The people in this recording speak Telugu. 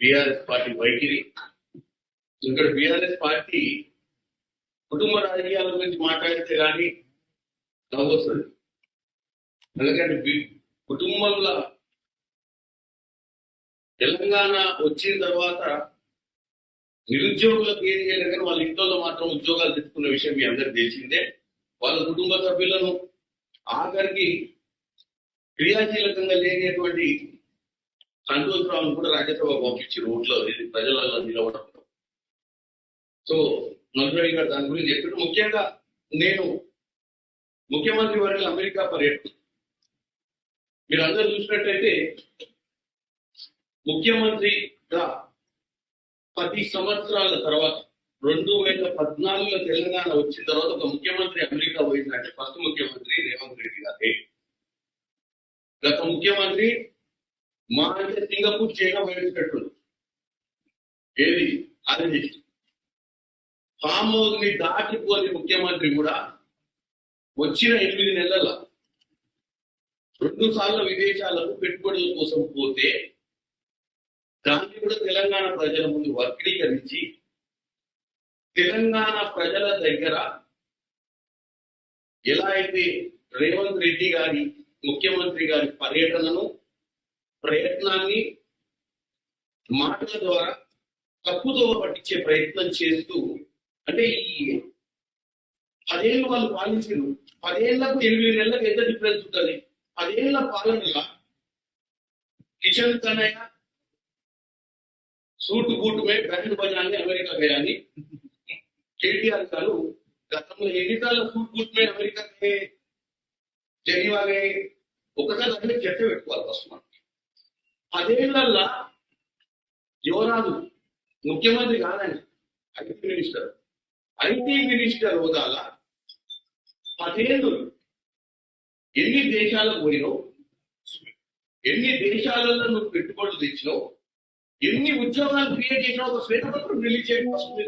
బీఆర్ఎస్ పార్టీ వైఖరి. ఇక్కడ బీఆర్ఎస్ పార్టీ కుటుంబ రాజకీయాల గురించి మాట్లాడితే కానీ నవ్వు వస్తుంది. ఎందుకంటే కుటుంబంలో తెలంగాణ వచ్చిన తర్వాత నిరుద్యోగులకు ఏం చేయలేదు, కానీ వాళ్ళ ఇంట్లో మాత్రం ఉద్యోగాలు తెచ్చుకున్న విషయం మీ అందరికి తెలిసిందే. వాళ్ళ కుటుంబ సభ్యులను ఆఖరికి క్రియాశీలకంగా లేనటువంటి సంతోష్ రావును కూడా రాజ్యసభ పంపించి రోడ్లో ప్రజలలో నిలవడం. సో నల్గొండ గారు దాని గురించి చెప్పారు. ముఖ్యంగా నేను ముఖ్యమంత్రి వర్యులు అమెరికా పర్యటన మీరు అందరూ చూసినట్టయితే ముఖ్యమంత్రిగా 10 సంవత్సరాల తర్వాత 2014లో తెలంగాణ వచ్చిన తర్వాత ఒక ముఖ్యమంత్రి అమెరికా పోయిందంటే ఫస్ట్ ముఖ్యమంత్రి రేవంత్ రెడ్డి గారే. గత ముఖ్యమంత్రి మా అంటే సింగపూర్ చైనా బయటపెట్టు ఏది అది ఫామ్ హౌస్ ని దాటిపోని ముఖ్యమంత్రి కూడా వచ్చిన 8 నెలల 2 సార్లు విదేశాలకు పెట్టుబడుల కోసం పోతే దాన్ని కూడా తెలంగాణ ప్రజల ముందు వక్రీకరించి తెలంగాణ ప్రజల దగ్గర ఎలా అయితే రేవంత్ రెడ్డి గారి ముఖ్యమంత్రి గారి పర్యటనను ప్రయత్నాన్ని మాటల ద్వారా తప్పుదో పట్టించే ప్రయత్నం చేస్తూ, అంటే ఈ 10 ఏళ్ళు వాళ్ళు పాలించారు, 10 ఏళ్లకు 8 నెలలకు ఎంత డిఫరెన్స్ ఉంటుంది. 10 ఏళ్ల పాలనలో కిషన్ కన్నయ్య सूट बूट में बैंड बजाने अमेरिका गया नहीं. केटीआर గారు గతంలో ఎన్నిసార్లు సూట్ బూట్ में అమెరికా గए, జెనీవా గए, ఒకసారి అన్ని చర్చ పెట్టుకోవాలి ఫస్ట్ మనం. 10 ఏళ్లలో యువరాజు ముఖ్యమంత్రి కాదండి, ఐటీ మినిస్టర్ హోదాల 10 ఏళ్ళు ఎన్ని దేశాలకు పోయినావు, ఎన్ని దేశాలలో నువ్వు పెట్టుబడులు తెచ్చినావు, ఎన్ని ఉద్యోగాలు క్రియేట్ చేసినా ఒక శ్వేతపత్రం రిలీజ్ చేయడం వస్తుంది.